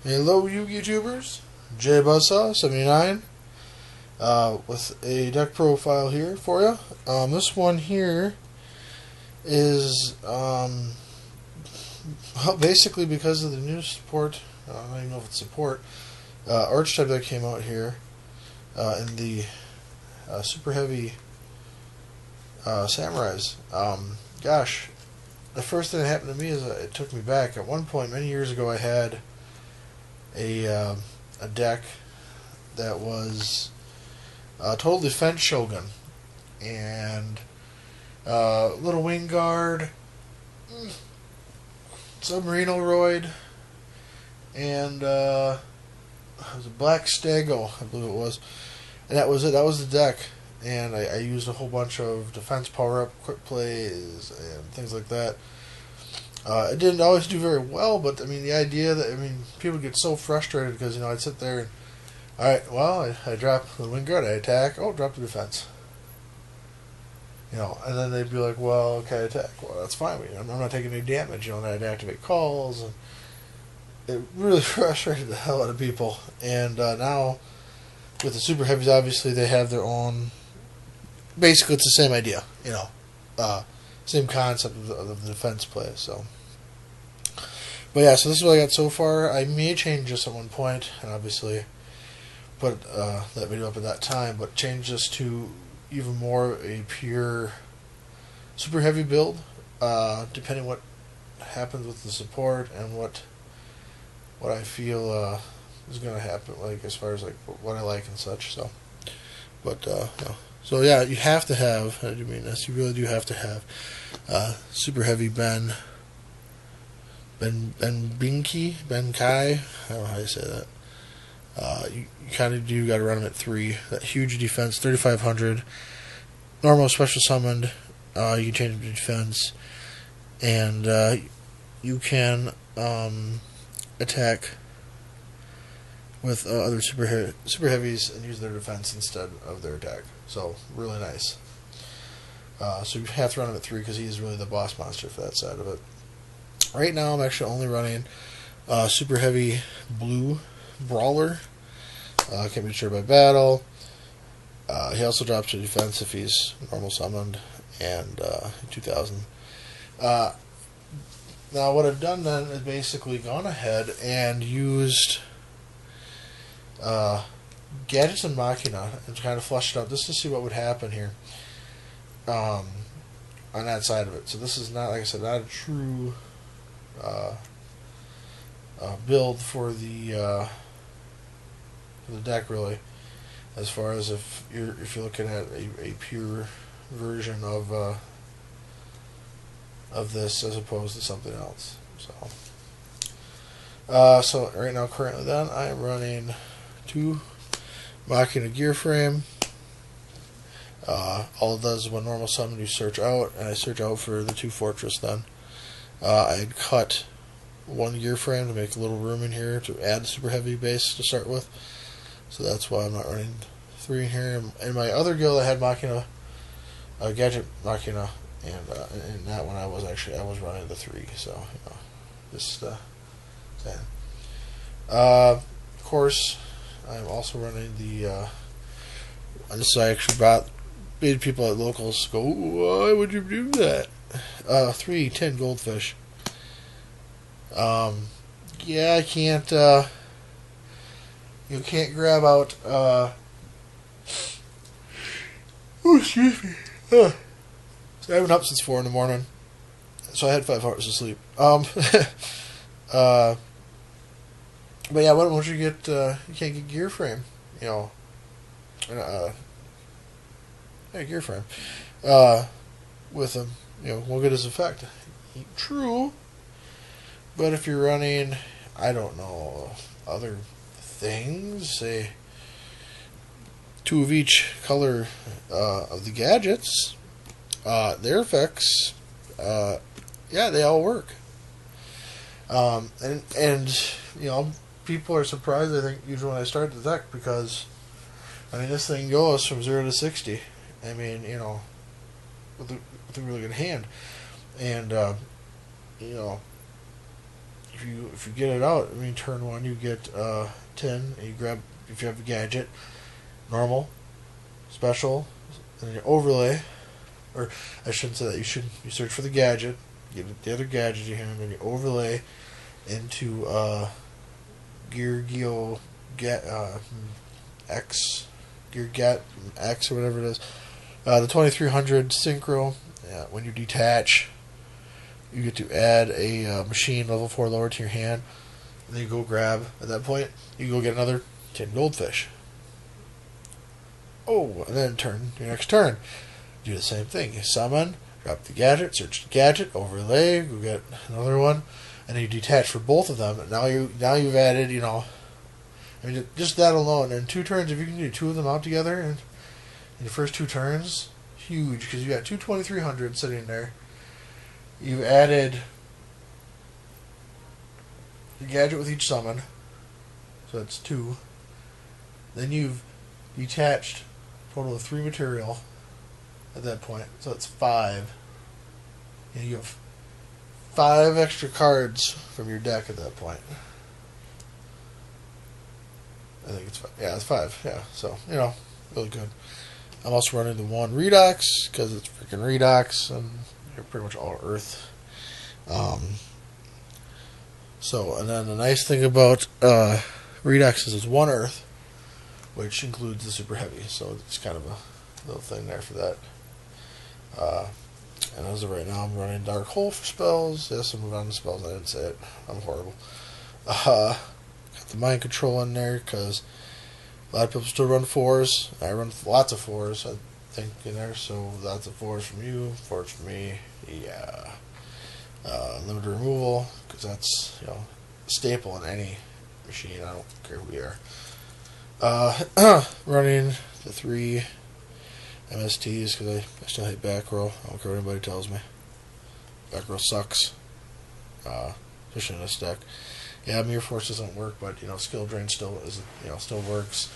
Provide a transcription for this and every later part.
Hello, you YouTubers. JBuzzsaw79 with a deck profile here for you. This one here is well, basically because of the new support. I don't even know if it's support. Archetype that came out here in the super heavy samurais. Gosh, the first thing that happened to me is it took me back. At one point, many years ago, I had a deck that was total defense shogun and little wing guard, submarineroid, and it was a black stego, I believe it was, and that was it. That was the deck, and I used a whole bunch of defense power up, quick plays, and things like that. It didn't always do very well, but I mean, the idea that, I mean, people get so frustrated because, you know, I'd sit there and, alright, well, I drop the wing guard, I attack, oh, drop the defense. You know, and then they'd be like, well, okay, I attack. Well, that's fine, I'm not taking any damage, you know, and I'd activate calls, and it really frustrated the hell out of people. And now, with the super heavies, obviously, they have their own, basically, it's the same idea, you know, same concept of the defense play, so. But yeah, so this is what I got so far. I may change this at one point, and obviously put that video up at that time, but change this to even more a pure super heavy build, depending what happens with the support and what I feel is going to happen, like as far as like what I like and such. So, but you know. So yeah, you have to have, I do mean this, you really do have to have super heavy Ben Binky, Ben Kai, I don't know how you say that. You kind of do got to run him at 3. That huge defense, 3,500. Normal, special summoned, you can change him to defense. And you can attack with other super heavies and use their defense instead of their attack. So, really nice. So you have to run him at 3 because he is really the boss monster for that side of it. Right now I'm actually only running super heavy blue brawler. Can't be destroyed by battle. He also drops to defense if he's normal summoned, and 2,000. Now what I've done then is basically gone ahead and used Gadgets and Machina and kind of flushed it out just to see what would happen here on that side of it. So this is not, like I said, not a true build for the deck, really, as far as if you're looking at a pure version of this as opposed to something else. So right now, currently, then I am running 2 Machina gear frame. All it does is when normal summon, you search out, and I search out for the 2 fortress. Then I had cut 1 gear frame to make a little room in here to add super heavy base to start with. So that's why I'm not running 3 in here. In my other guild, I had Machina, Gadget Machina, and in that one I was running the 3. So, you know, just saying. Of course, I'm also running the. This I actually made people at locals go, why would you do that? 3 10 goldfish. Yeah, I can't. You can't grab out. Oh, excuse me. So I haven't up since 4 in the morning, so I had 5 hours of sleep. But yeah, once you get, you can't get gear frame, you know. Yeah, gear frame. With them, you know, won't get his effect. True, but if you're running, I don't know, other things, say 2 of each color of the gadgets, their effects, yeah, they all work. And you know, people are surprised, I think, usually when I start the deck, because I mean, this thing goes from 0 to 60. I mean, you know, with a really good hand. And you know, if you get it out, I mean, turn one, you get 10, and you grab, if you have a gadget, normal, special, and then you overlay, or I shouldn't say that. You search for the gadget, get the other gadget you have, and then you overlay into Gear X, Gear Get X or whatever it is. The 2300 synchro. When you detach, you get to add a machine level 4 lower to your hand, and then you go grab. At that point, you go get another 10 goldfish. Oh, and then turn your next turn. Do the same thing. You summon, drop the gadget, search the gadget, overlay, go get another one, and then you detach for both of them. And now you've added, you know, I mean, just that alone. In 2 turns, if you can do 2 of them out together, and in the first 2 turns, huge, because you got two 2300 sitting there. You've added the gadget with each summon, so that's 2. Then you've detached a total of 3 material at that point, so that's 5. And you have 5 extra cards from your deck at that point. I think it's 5. Yeah, it's 5. Yeah, so, you know, really good. I'm also running the 1 Redox, because it's freaking Redox, and you're pretty much all Earth. So, and then the nice thing about Redox is it's 1 Earth, which includes the Super Heavy, so it's kind of a little thing there for that. And as of right now, I'm running Dark Hole for spells. Yes, I'm running spells. I didn't say it. I'm horrible. Got the Mind Control in there, because a lot of people still run 4s. I run lots of 4s, I think, in there. So lots of 4s from you, 4s from me. Yeah. Limited removal, because that's, you know, a staple in any machine. I don't care who we are. Running the 3 MSTs, because I still hate back row. I don't care what anybody tells me. Back row sucks. Especially in this deck. Yeah, Mirror Force doesn't work, but, you know, Skill Drain still is, you know, still works.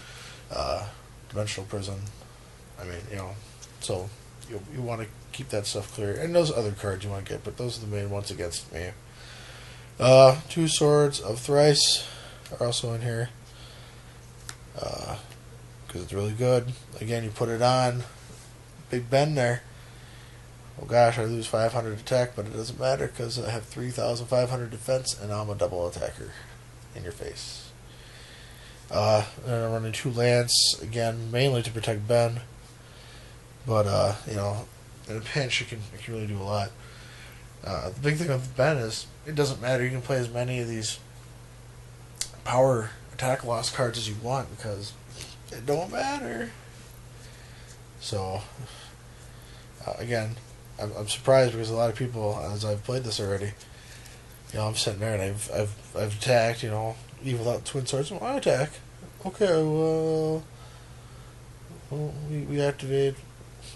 Dimensional Prison. I mean, you know, so you want to keep that stuff clear. And those other cards you want to get, but those are the main ones against me. 2 Swords of Thrice are also in here, because it's really good. Again, you put it on. Big Ben there. Oh gosh, I lose 500 attack, but it doesn't matter, because I have 3,500 defense, and I'm a double attacker in your face. And I'm running 2 Lance, again, mainly to protect Ben. But, you know, in a pinch, it can really do a lot. The big thing with Ben is, it doesn't matter. You can play as many of these power attack loss cards as you want, because it don't matter. So, again, I'm surprised, because a lot of people, as I've played this already, you know, I'm sitting there and I've attacked, you know, even without Twin Swords. Well, I attack. Okay, well we activate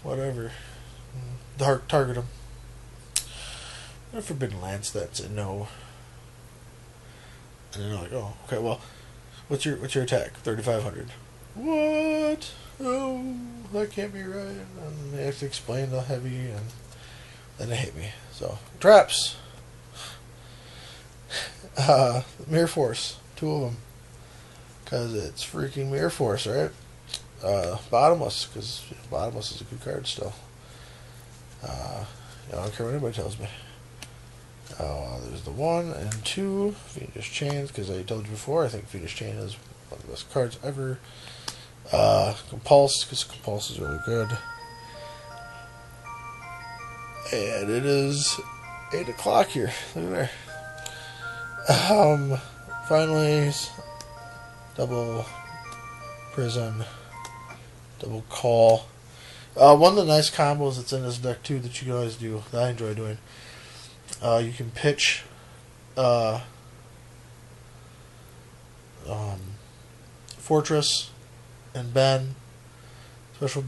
whatever. Target them. A Forbidden Lance, that's a no. And they're like, oh, okay, well, what's your attack? 3,500. What? Oh, that can't be right. And they have to explain the heavy, and then they hate me. So, traps. Mirror Force, 2 of them, because it's freaking Mirror Force, right? Bottomless, because Bottomless is a good card still. I don't care what anybody tells me. There's the 1 and 2 Fiendish Chains, because I told you before, I think Fiendish Chain is one of the best cards ever. Compulse, because Compulse is really good. And it is 8 o'clock here. Look at there. Finally, double prison, double call. One of the nice combos that's in this deck too that you can always do, that I enjoy doing. You can pitch Fortress and Ben, special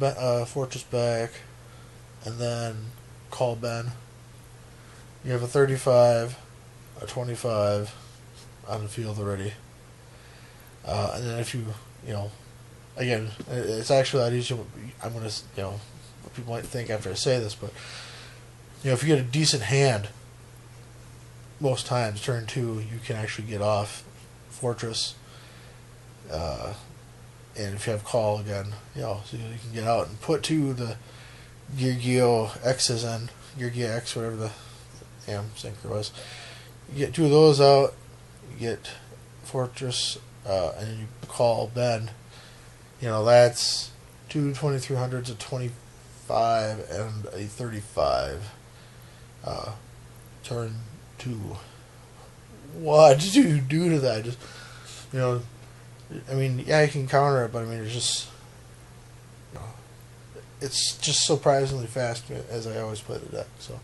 Fortress back, and then call Ben. You have a 35, a 25 on the field already. And then if you know, again, it's actually that easy. I'm going to, you know, what people might think after I say this, but if you get a decent hand, most times turn 2 you can actually get off fortress, and if you have call again, so you can get out and put 2 of the Gear X's in, Gear X, whatever the damn sinker was. You get 2 of those out, you get fortress, and then you call Ben. That's 2 2300s, a 25, and a 35. Turn 2. What did you do to that? Just, you can counter it, but it's just, it's just surprisingly fast as I always play the deck. So,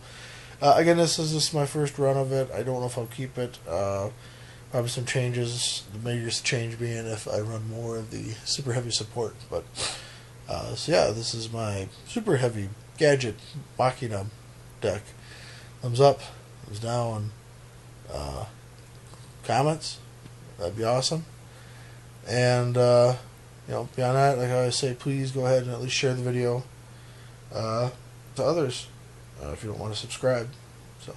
again, this is just my first run of it. I don't know if I'll keep it. Probably some changes. The biggest change being if I run more of the super heavy support. But so yeah, this is my super heavy gadget Machina deck. Thumbs up, thumbs down, comments. That'd be awesome. And beyond that, like I always say, please go ahead and at least share the video to others if you don't want to subscribe. So,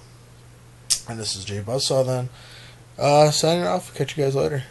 and this is Jay Buzzsaw then. Signing off. Catch you guys later.